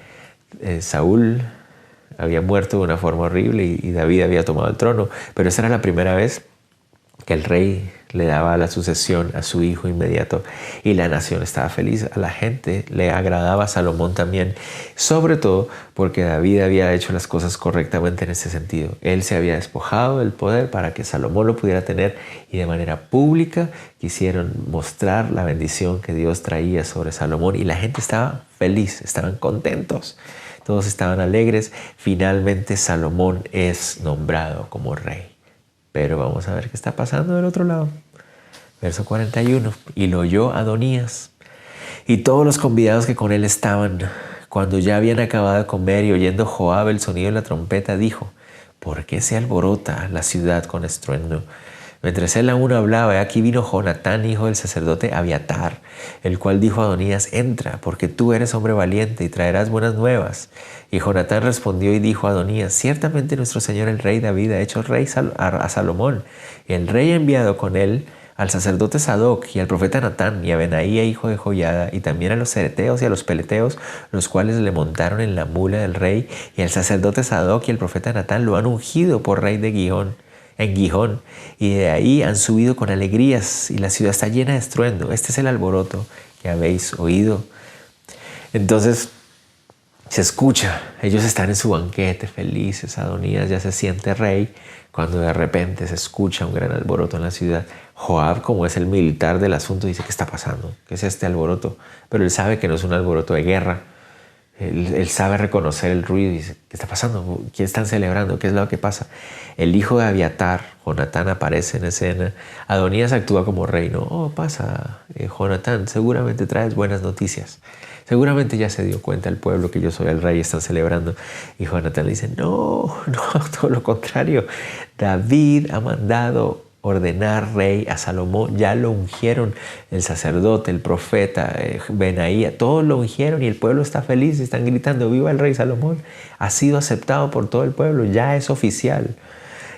Saúl había muerto de una forma horrible y David había tomado el trono, pero esa era la primera vez que el rey le daba la sucesión a su hijo inmediato y la nación estaba feliz. A la gente le agradaba a Salomón también, sobre todo porque David había hecho las cosas correctamente en ese sentido. Él se había despojado del poder para que Salomón lo pudiera tener y de manera pública quisieron mostrar la bendición que Dios traía sobre Salomón y la gente estaba feliz, estaban contentos. Todos estaban alegres. Finalmente Salomón es nombrado como rey. Pero vamos a ver qué está pasando del otro lado. Verso 41. Y lo oyó Adonías y todos los convidados que con él estaban. Cuando ya habían acabado de comer y oyendo Joab el sonido de la trompeta, dijo, ¿por qué se alborota la ciudad con estruendo? Mientras él aún hablaba, aquí vino Jonatán, hijo del sacerdote Abiatar, el cual dijo a Adonías, entra, porque tú eres hombre valiente y traerás buenas nuevas. Y Jonatán respondió y dijo a Adonías, ciertamente nuestro señor el rey David ha hecho rey a Salomón, y el rey ha enviado con él al sacerdote Sadoc y al profeta Natán y a Benaía hijo de Joiada y también a los cereteos y a los peleteos, los cuales le montaron en la mula del rey, y al sacerdote Sadoc y el profeta Natán lo han ungido por rey de Gihón, en Gihón, y de ahí han subido con alegrías y la ciudad está llena de estruendo. Este es el alboroto que habéis oído. Entonces se escucha, ellos están en su banquete felices, Adonías ya se siente rey, cuando de repente se escucha un gran alboroto en la ciudad. Joab, como es el militar del asunto, dice: ¿qué está pasando? ¿Qué es este alboroto? Pero él sabe que no es un alboroto de guerra. Él sabe reconocer el ruido y dice: ¿qué está pasando? ¿Qué están celebrando? ¿Qué es lo que pasa? El hijo de Abiatar, Jonatán, aparece en escena. Adonías actúa como rey. No, pasa, Jonatán, seguramente traes buenas noticias. Seguramente ya se dio cuenta el pueblo que yo soy el rey y están celebrando. Y Jonatán le dice: no, todo lo contrario. David ha mandado ordenar rey a Salomón, ya lo ungieron el sacerdote, el profeta, Benaía, todos lo ungieron y el pueblo está feliz, están gritando: viva el rey Salomón, ha sido aceptado por todo el pueblo, ya es oficial.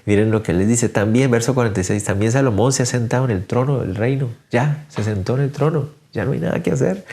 Miren lo que les dice también, verso 46, también Salomón se ha sentado en el trono del reino, ya se sentó en el trono, ya no hay nada que hacer.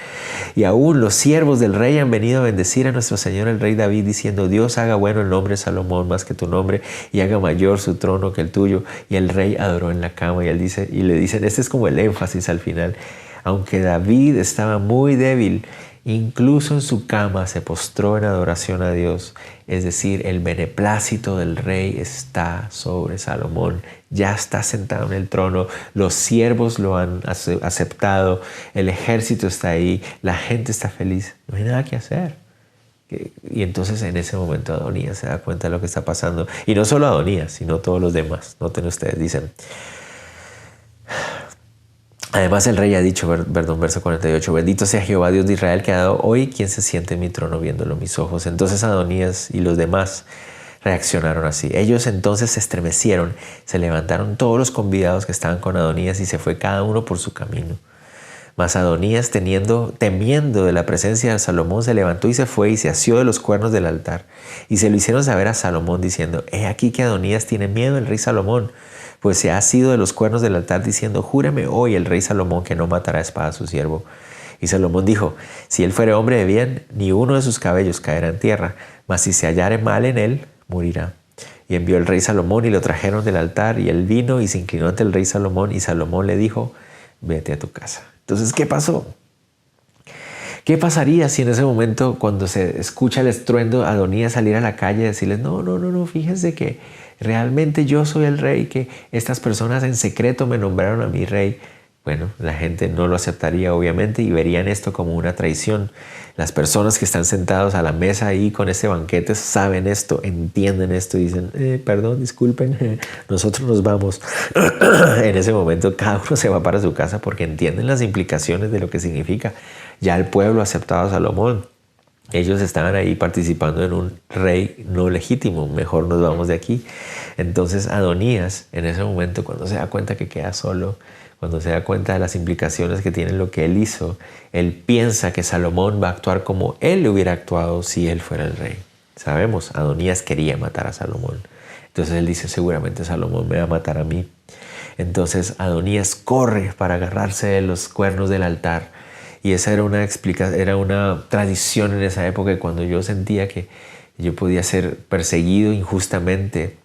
Y aún los siervos del rey han venido a bendecir a nuestro señor el rey David, diciendo: Dios haga bueno el nombre de Salomón más que tu nombre, y haga mayor su trono que el tuyo. Y el rey adoró en la cama, y le dicen, este es como el énfasis al final: aunque David estaba muy débil, incluso en su cama se postró en adoración a Dios. Es decir, el beneplácito del rey está sobre Salomón. Ya está sentado en el trono, los siervos lo han aceptado, el ejército está ahí, la gente está feliz, no hay nada que hacer. Y entonces en ese momento Adonías se da cuenta de lo que está pasando. Y no solo Adonías, sino todos los demás. Noten ustedes, dicen: además el rey ha dicho, verso 48, bendito sea Jehová Dios de Israel, que ha dado hoy quien se siente en mi trono viéndolo mis ojos. Entonces Adonías y los demás reaccionaron así. Ellos entonces se estremecieron, se levantaron todos los convidados que estaban con Adonías y se fue cada uno por su camino. Mas Adonías, temiendo de la presencia de Salomón, se levantó y se fue y se asió de los cuernos del altar. Y se lo hicieron saber a Salomón diciendo: he aquí que Adonías tiene miedo del rey Salomón, pues se ha asido de los cuernos del altar diciendo: júrame hoy el rey Salomón que no matará a espada a su siervo. Y Salomón dijo: si él fuere hombre de bien, ni uno de sus cabellos caerá en tierra, mas si se hallare mal en él, morirá. Y envió el rey Salomón y lo trajeron del altar, y él vino y se inclinó ante el rey Salomón, y Salomón le dijo: vete a tu casa. Entonces, ¿qué pasó? ¿Qué pasaría si en ese momento, cuando se escucha el estruendo, Adonías saliera a la calle y decirles: no, fíjense que realmente yo soy el rey, que estas personas en secreto me nombraron a mi rey? Bueno, la gente no lo aceptaría obviamente y verían esto como una traición. Las personas que están sentados a la mesa ahí con ese banquete saben esto, entienden esto y dicen: perdón, disculpen, nosotros nos vamos. En ese momento cada uno se va para su casa porque entienden las implicaciones de lo que significa. Ya el pueblo ha aceptado a Salomón. Ellos estaban ahí participando en un rey no legítimo. Mejor nos vamos de aquí. Entonces Adonías, en ese momento, cuando se da cuenta que queda solo, cuando se da cuenta de las implicaciones que tiene lo que él hizo, él piensa que Salomón va a actuar como él hubiera actuado si él fuera el rey. Sabemos, Adonías quería matar a Salomón. Entonces él dice: seguramente Salomón me va a matar a mí. Entonces Adonías corre para agarrarse de los cuernos del altar. Y esa era una tradición en esa época, cuando yo sentía que yo podía ser perseguido injustamente,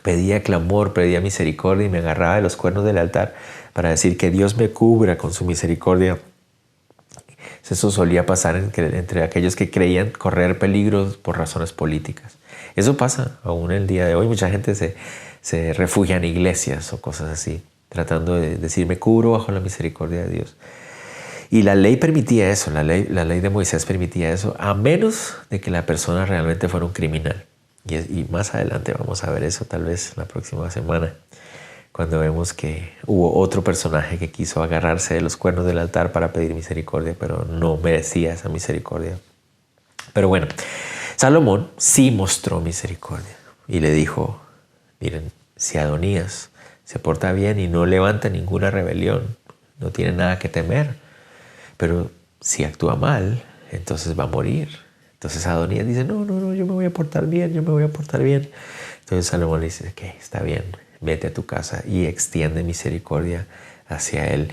pedía clamor, pedía misericordia y me agarraba de los cuernos del altar para decir que Dios me cubra con su misericordia. Eso solía pasar entre aquellos que creían correr peligros por razones políticas. Eso pasa aún el día de hoy. Mucha gente se refugia en iglesias o cosas así, tratando de decir: me cubro bajo la misericordia de Dios. Y la ley permitía eso, la ley de Moisés permitía eso, a menos de que la persona realmente fuera un criminal. Y más adelante vamos a ver eso, tal vez la próxima semana, cuando vemos que hubo otro personaje que quiso agarrarse de los cuernos del altar para pedir misericordia, pero no merecía esa misericordia. Pero bueno, Salomón sí mostró misericordia y le dijo: miren, si Adonías se porta bien y no levanta ninguna rebelión, no tiene nada que temer. Pero si actúa mal, entonces va a morir. Entonces Adonías dice: no, yo me voy a portar bien, Entonces Salomón le dice: ok, está bien, vete a tu casa y extiende misericordia hacia Él.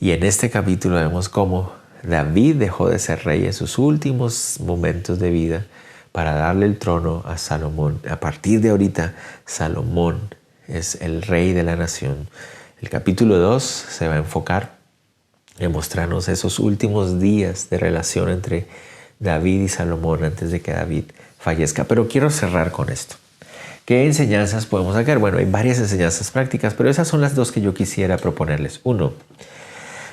Y en este capítulo vemos cómo David dejó de ser rey en sus últimos momentos de vida para darle el trono a Salomón. A partir de ahorita, Salomón es el rey de la nación. El capítulo 2 se va a enfocar en mostrarnos esos últimos días de relación entre David y Salomón antes de que David fallezca. Pero quiero cerrar con esto. ¿Qué enseñanzas podemos sacar? Bueno, hay varias enseñanzas prácticas, pero esas son las dos que yo quisiera proponerles. 1.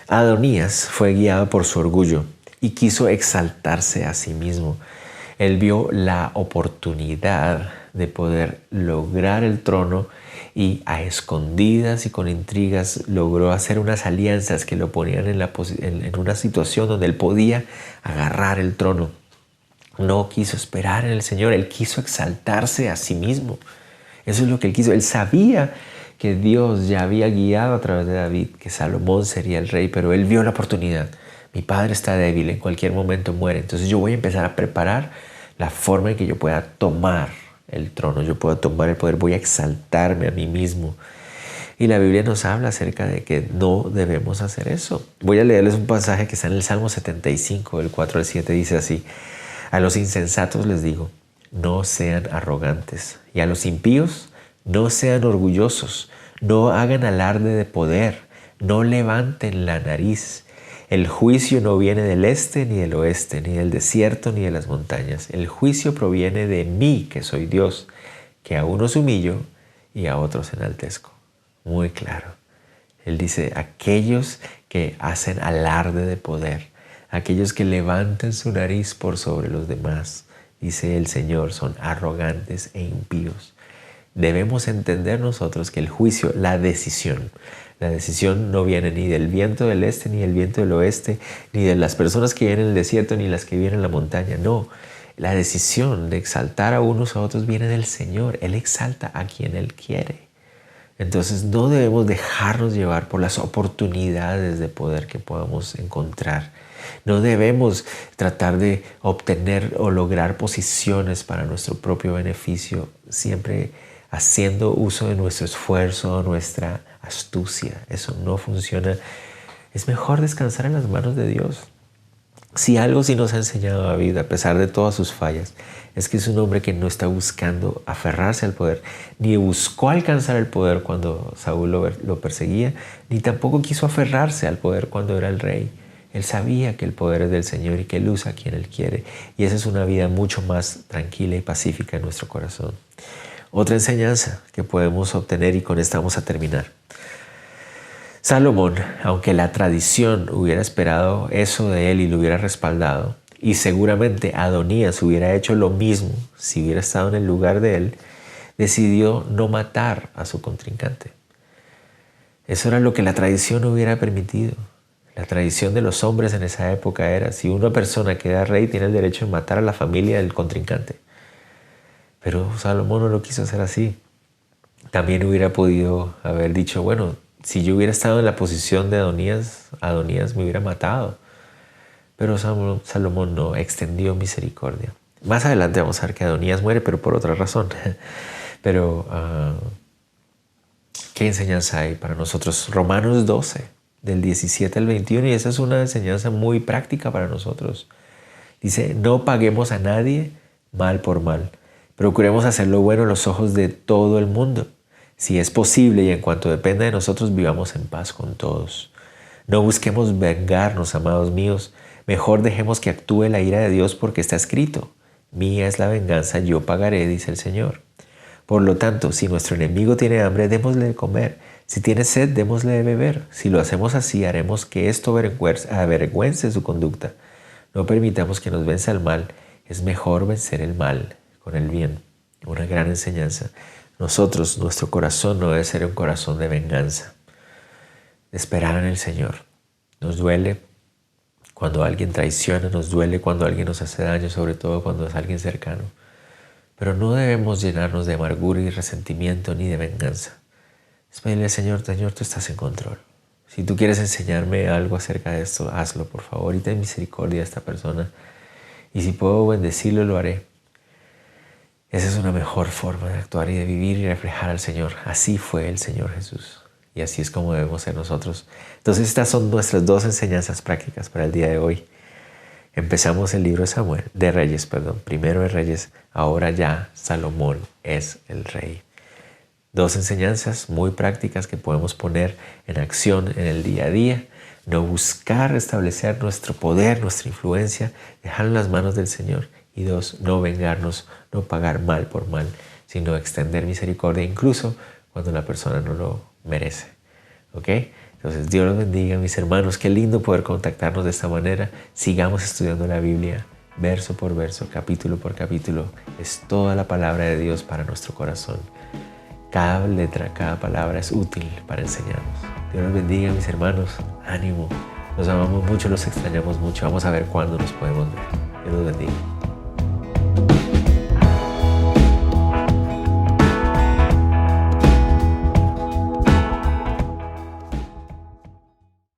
Adonías fue guiado por su orgullo y quiso exaltarse a sí mismo. Él vio la oportunidad de poder lograr el trono y a escondidas y con intrigas logró hacer unas alianzas que lo ponían en una situación donde él podía agarrar el trono. No quiso esperar en el Señor, él quiso exaltarse a sí mismo. Eso es lo que él quiso. Él sabía que Dios ya había guiado a través de David, que Salomón sería el rey, pero él vio la oportunidad. Mi padre está débil, en cualquier momento muere. Entonces yo voy a empezar a preparar la forma en que yo pueda tomar el trono, yo pueda tomar el poder, voy a exaltarme a mí mismo. Y la Biblia nos habla acerca de que no debemos hacer eso. Voy a leerles un pasaje que está en el Salmo 75, del 4 al 7, dice así: a los insensatos les digo, no sean arrogantes, y a los impíos, no sean orgullosos, no hagan alarde de poder, no levanten la nariz. El juicio no viene del este ni del oeste, ni del desierto ni de las montañas. El juicio proviene de mí, que soy Dios, que a unos humillo y a otros enaltezco. Muy claro. Él dice, aquellos que hacen alarde de poder, aquellos que levantan su nariz por sobre los demás, dice el Señor, son arrogantes e impíos. Debemos entender nosotros que el juicio, la decisión no viene ni del viento del este, ni del viento del oeste, ni de las personas que viven en el desierto, ni las que viven en la montaña. No, la decisión de exaltar a unos a otros viene del Señor. Él exalta a quien Él quiere. Entonces no debemos dejarnos llevar por las oportunidades de poder que podamos encontrar. No debemos tratar de obtener o lograr posiciones para nuestro propio beneficio, siempre haciendo uso de nuestro esfuerzo, nuestra astucia. Eso no funciona. Es mejor descansar en las manos de Dios. Si algo sí nos ha enseñado David, a pesar de todas sus fallas, es que es un hombre que no está buscando aferrarse al poder, ni buscó alcanzar el poder cuando Saúl lo perseguía, ni tampoco quiso aferrarse al poder cuando era el rey. Él sabía que el poder es del Señor y que Él usa a quien Él quiere. Y esa es una vida mucho más tranquila y pacífica en nuestro corazón. Otra enseñanza que podemos obtener, y con esta vamos a terminar. Salomón, aunque la tradición hubiera esperado eso de él y lo hubiera respaldado, y seguramente Adonías hubiera hecho lo mismo si hubiera estado en el lugar de él, decidió no matar a su contrincante. Eso era lo que la tradición hubiera permitido. La tradición de los hombres en esa época era, si una persona queda rey, tiene el derecho de matar a la familia del contrincante. Pero Salomón no lo quiso hacer así. También hubiera podido haber dicho, bueno, si yo hubiera estado en la posición de Adonías me hubiera matado. Pero Salomón no, extendió misericordia. Más adelante vamos a ver que Adonías muere, pero por otra razón. Pero, ¿qué enseñanza hay para nosotros? Romanos 12, del 17 al 21, y esa es una enseñanza muy práctica para nosotros. Dice, no paguemos a nadie mal por mal. Procuremos hacer lo bueno en los ojos de todo el mundo. Si es posible y en cuanto dependa de nosotros, vivamos en paz con todos. No busquemos vengarnos, amados míos. Mejor dejemos que actúe la ira de Dios, porque está escrito, mía es la venganza, yo pagaré, dice el Señor. Por lo tanto, si nuestro enemigo tiene hambre, démosle de comer. Si tiene sed, démosle de beber. Si lo hacemos así, haremos que esto avergüence su conducta. No permitamos que nos venza el mal. Es mejor vencer el mal con el bien. Una gran enseñanza. Nuestro corazón no debe ser un corazón de venganza, de esperar en el Señor. Nos duele cuando alguien traiciona, nos duele cuando alguien nos hace daño, sobre todo cuando es alguien cercano. Pero no debemos llenarnos de amargura y resentimiento ni de venganza. Es pedirle al Señor, Señor, tú estás en control. Si tú quieres enseñarme algo acerca de esto, hazlo, por favor, y ten misericordia de esta persona. Y si puedo bendecirlo, lo haré. Esa es una mejor forma de actuar y de vivir y reflejar al Señor. Así fue el Señor Jesús. y así es como debemos ser nosotros. Entonces estas son nuestras 2 enseñanzas prácticas para el día de hoy. Empezamos el libro de Reyes, primero de Reyes, ahora ya Salomón es el rey. 2 enseñanzas muy prácticas que podemos poner en acción en el día a día. No buscar restablecer nuestro poder, nuestra influencia, dejarlo en las manos del Señor. Y 2, no vengarnos, no pagar mal por mal, sino extender misericordia incluso cuando la persona no lo merece. ¿Ok? Entonces Dios los bendiga, mis hermanos. Qué lindo poder contactarnos de esta manera. Sigamos estudiando la Biblia verso por verso, capítulo por capítulo. Es toda la palabra de Dios para nuestro corazón. Cada letra, cada palabra es útil para enseñarnos. Dios los bendiga, mis hermanos. Ánimo. Los amamos mucho, los extrañamos mucho. Vamos a ver cuándo nos podemos ver. Dios los bendiga.